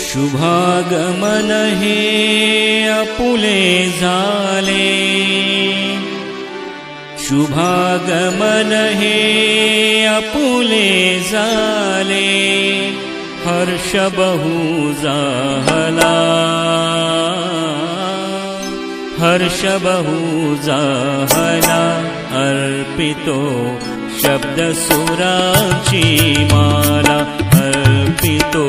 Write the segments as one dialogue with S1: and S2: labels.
S1: शुभागमन हे आपुले झाले, शुभागमन हे आपुले झाले, हर्ष बहु झाला, हर्ष बहु झाला, अर्पितो शब्द सुराची माला, अर्पितो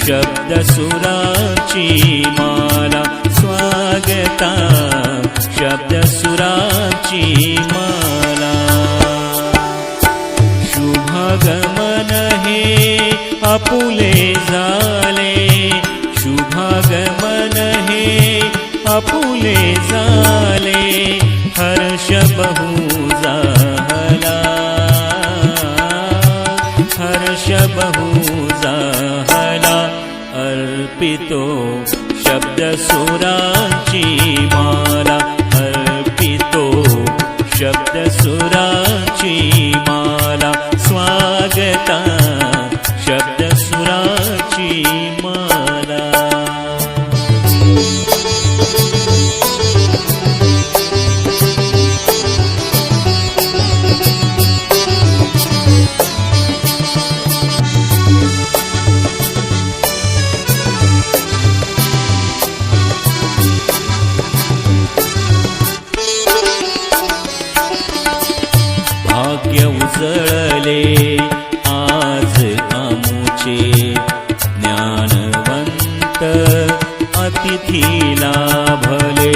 S1: शब्द सुराची माला, स्वागता शब्द सुराची माला। शुभागमन हे आपुले झाले, शुभागमन हे आपुले झाले, हर्ष बहु झाला, हर्ष बहु झाला, अर्पितो शब्द सुराची माला, अर्पितो शब्द सुराची माला, स्वागता शब्द सुराची माला। भाग्य उजळले आज आमुचे, ज्ञानवंत अतिथी लाभले,